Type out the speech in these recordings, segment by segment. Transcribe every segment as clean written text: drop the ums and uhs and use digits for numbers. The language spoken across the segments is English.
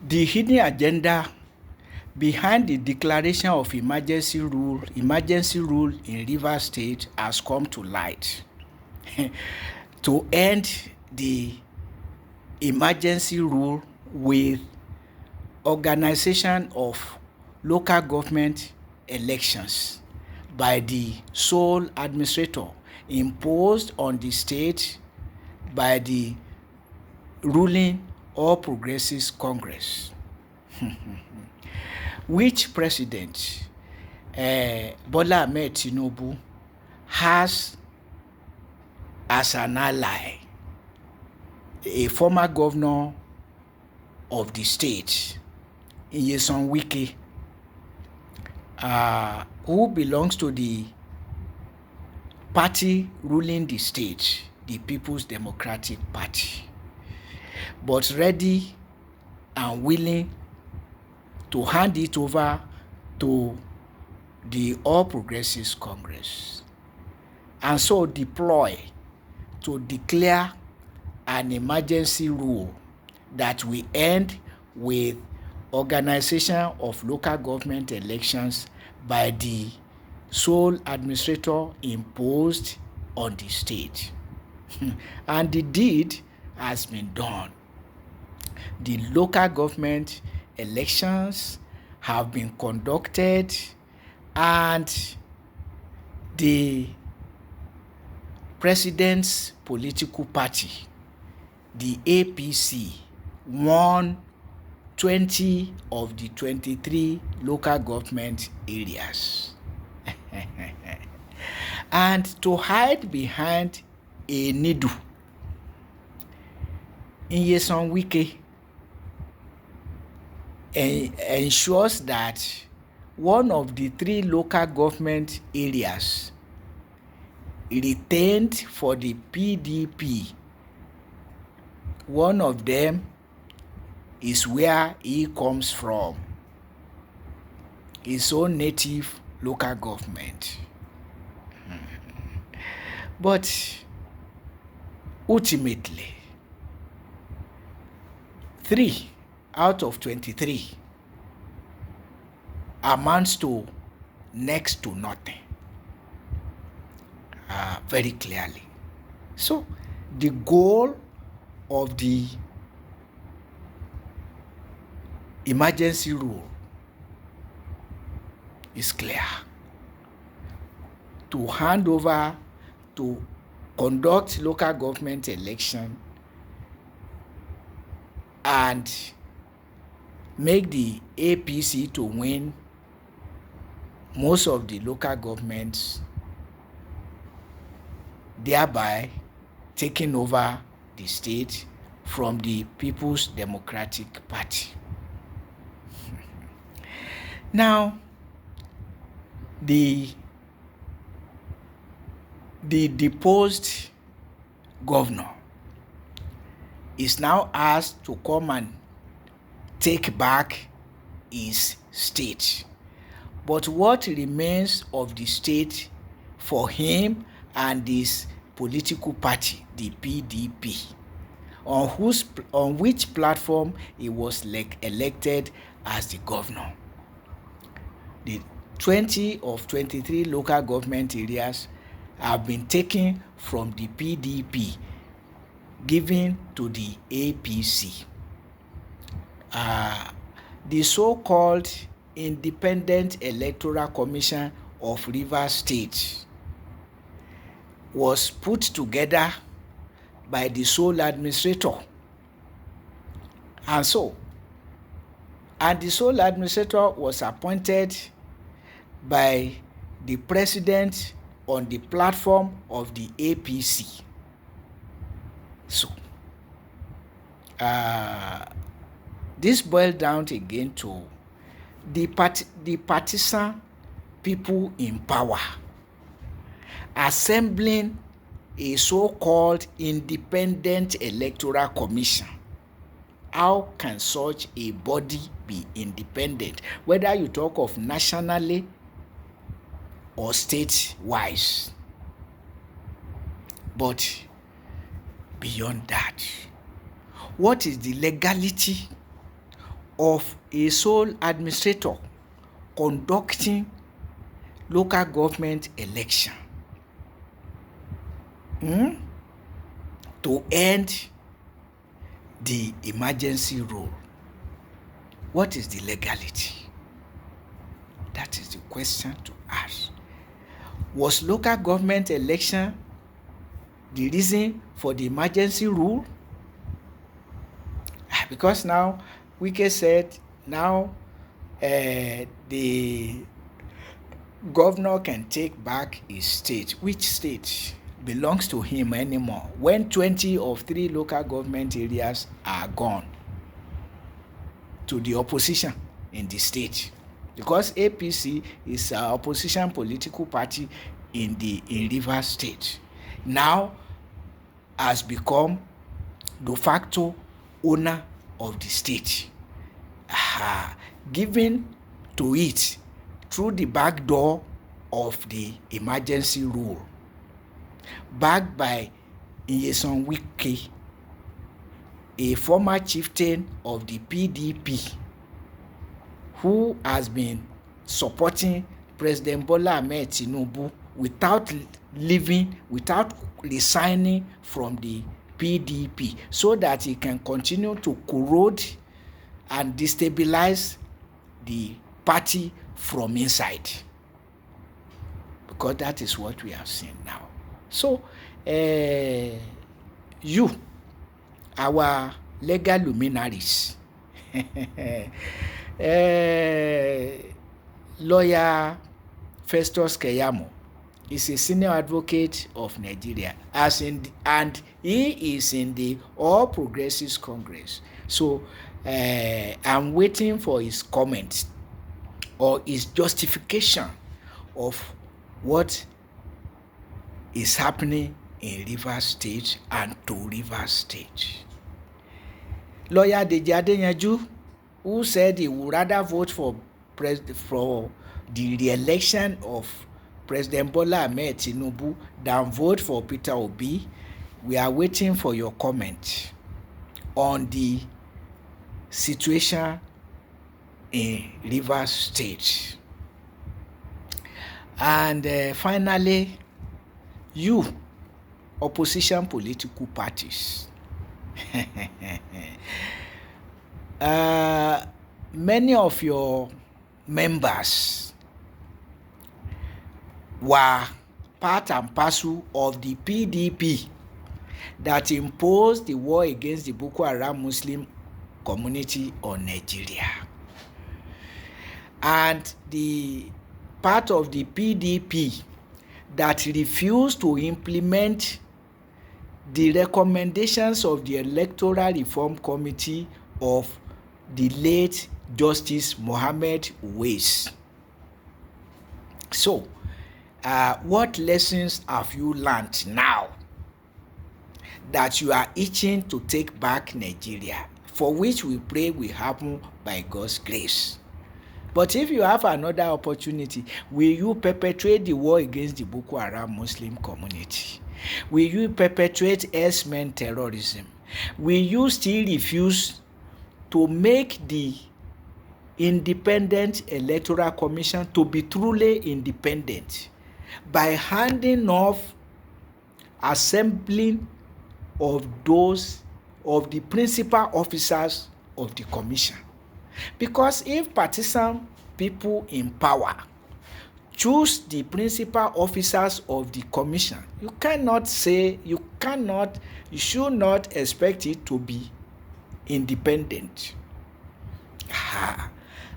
The hidden agenda behind the declaration of emergency rule in Rivers State has come to light. To end the emergency rule with organization of local government elections by the sole administrator imposed on the state by the ruling All Progressives Congress. Which president Bola Ahmed Tinubu has as an ally a former governor of the state, Nyesom Wike, who belongs to the party ruling the state, the People's Democratic Party, but ready and willing to hand it over to the All Progressives Congress, and so deploy to declare an emergency rule that will end with organization of local government elections by the sole administrator imposed on the state. And the deed has been done. The local government elections have been conducted, and the president's political party, the APC, won 20 of the 23 local government areas. And to hide behind a needle, Nyesom Wike ensures that one of the 3 local government areas retained for the PDP, one of them is where he comes from, his own native local government. But ultimately, 3 out of 23 amounts to next to nothing, very clearly. So the goal of the emergency rule is clear: to hand over, to conduct local government election and make the APC to win most of the local governments, thereby taking over the state from the People's Democratic Party. Now, the deposed governor is now asked to come and take back his state. But what remains of the state for him and his political party, the PDP, on which platform he was elected as the governor? The 20 of 23 local government areas have been taken from the PDP, given to the APC. The so-called Independent Electoral Commission of Rivers State was put together by the sole administrator. And the sole administrator was appointed by the president on the platform of the APC. So, this boils down again to the partisan people in power assembling a so-called Independent Electoral Commission. How can such a body be independent, whether you talk of nationally or state-wise? But beyond that, what is the legality of a sole administrator conducting local government election to end the emergency rule. What is the legality? That is the question to ask. Was local government election the reason for the emergency rule? Because now Wike said now the governor can take back his state. Which state belongs to him anymore when 20 of 3 local government areas are gone to the opposition in the state? Because APC is an opposition political party in Rivers State, now has become de facto owner of the state, given to it through the back door of the emergency rule, backed by Nyesom Wike, a former chieftain of the PDP, who has been supporting President Bola Ahmed Tinubu without resigning from the PDP, so that he can continue to corrode and destabilize the party from inside, because that is what we have seen now. So you, our legal luminaries, lawyer Festus Keyamo is a senior advocate of Nigeria, and he is in the All Progressives Congress. So I'm waiting for his comments or his justification of what is happening in Rivers State and to Rivers State. Lawyer Deji Adeyanju, who said he would rather vote for the re-election of President Bola Ahmed Tinubu than vote for Peter Obi. We are waiting for your comment on the situation in Rivers State. And finally, you, opposition political parties. Many of your members were part and parcel of the PDP that imposed the war against the Boko Haram Muslim community on Nigeria. And the part of the PDP that refused to implement the recommendations of the Electoral Reform Committee of the late Justice Mohammed Uwais. So, what lessons have you learned now that you are itching to take back Nigeria, for which we pray will happen by God's grace? But if you have another opportunity, will you perpetuate the war against the Boko Haram Muslim community? Will you perpetuate S-men terrorism? Will you still refuse to make the Independent Electoral Commission to be truly independent by handing off assembling of the principal officers of the commission? Because if partisan people in power choose the principal officers of the commission, you should not expect it to be independent.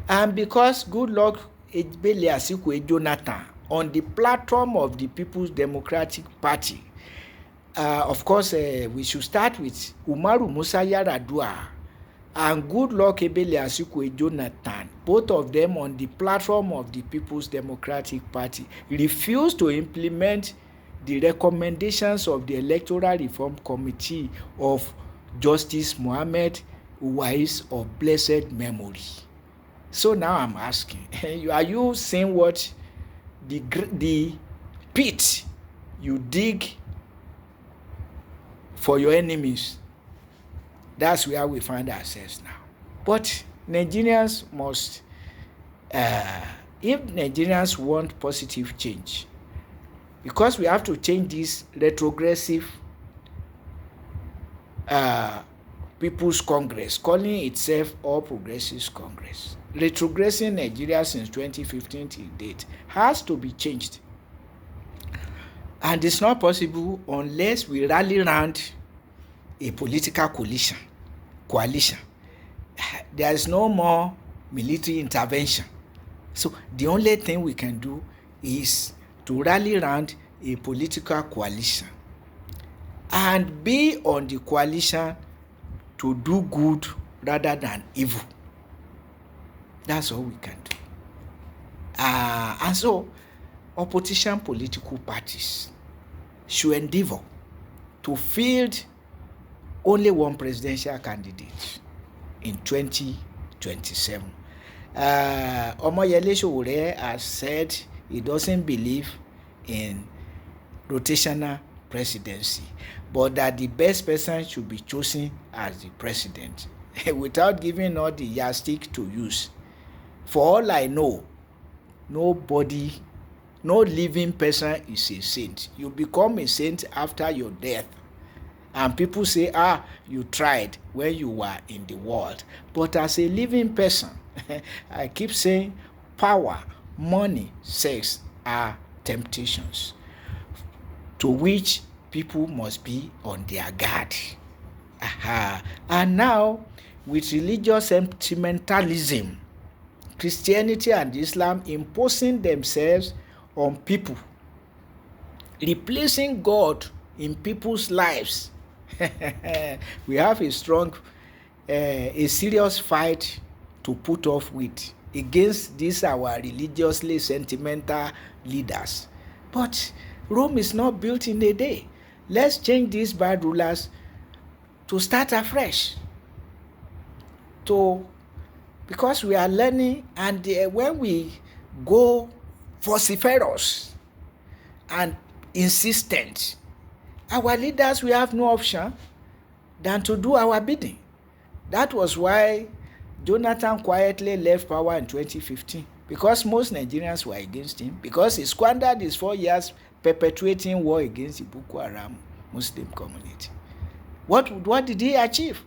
And because Goodluck Ebele Asikwe Jonathan on the platform of the People's Democratic Party, of course we should start with Umaru Musa Yar'Adua and Goodluck Ebele Asikwe Jonathan, both of them on the platform of the People's Democratic Party, refused to implement the recommendations of the Electoral Reform Committee of Justice Mohammed Uwais of blessed memory. So now I'm asking, are you seeing what the pit you dig for your enemies? That's where we find ourselves now. But Nigerians must, if Nigerians want positive change, because we have to change this retrogressive People's Congress, calling itself All Progressives Congress, retrogressing Nigeria since 2015 till date, has to be changed. And it's not possible unless we rally around a political coalition. There is no more military intervention. So the only thing we can do is to rally around a political coalition and be on the coalition to do good rather than evil. That's all we can do. And so opposition political parties should endeavor to field only one presidential candidate in 2027. Omoyele Sowore has said he doesn't believe in rotational presidency, but that the best person should be chosen as the president without giving all the yardstick to use. For all I know, nobody, no living person is a saint. You become a saint after your death. And people say, you tried when you were in the world. But as a living person, I keep saying power, money, sex are temptations to which people must be on their guard. And now, with religious sentimentalism, Christianity and Islam imposing themselves on people, replacing God in people's lives, we have a serious fight to put off with against these our religiously sentimental leaders. But Rome is not built in a day. Let's change these bad rulers to start afresh. Because we are learning, and when we go vociferous and insistent, our leaders will have no option than to do our bidding. That was why Jonathan quietly left power in 2015, because most Nigerians were against him, because he squandered his 4 years perpetuating war against the Boko Haram Muslim community. What did he achieve?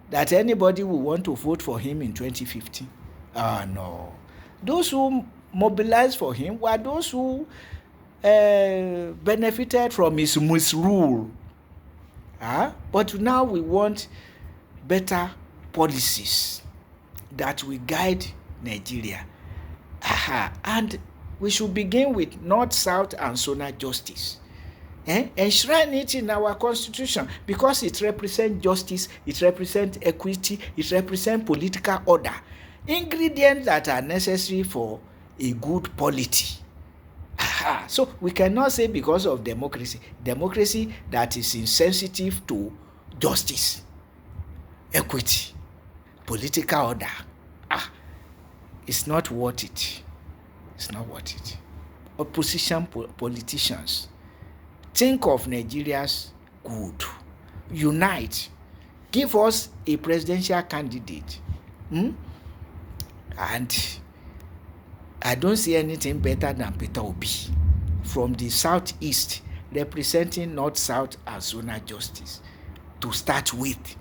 That anybody will want to vote for him in 2015? No. Those who mobilized for him were those who benefited from his misrule. But now we want better policies that will guide Nigeria. And we should begin with North, South, and Zonal justice. Enshrine it in our constitution, because it represents justice, it represents equity, it represents political order. Ingredients that are necessary for a good polity. So we cannot say because of democracy that is insensitive to justice, equity, political order. It's not worth it. It's not worth it. Opposition politicians, think of Nigeria's good. Unite. Give us a presidential candidate. And I don't see anything better than Peter Obi from the southeast, representing North, South, and Zonal justice to start with,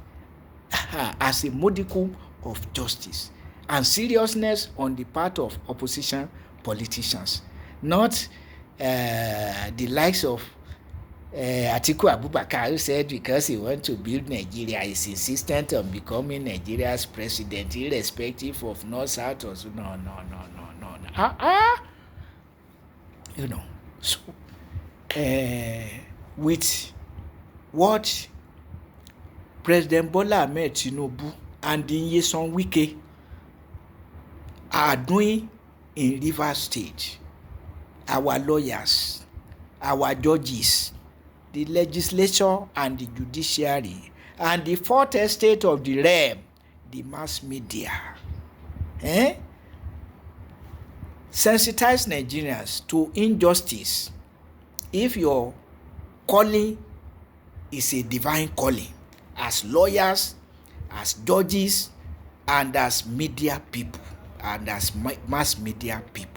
as a modicum of justice and seriousness on the part of opposition politicians, not the likes of Atiku Abubakar, who said because he wants to build Nigeria, he's insistent on becoming Nigeria's president, irrespective of North, South, or no. So with what President Bola Ahmed Tinubu and Nyesom Wike are doing in Rivers State, our lawyers, our judges, the legislature and the judiciary, and the fourth estate of the realm, the mass media, sensitize Nigerians to injustice. If your calling is a divine calling, as lawyers, as judges, and as media people and as mass media people.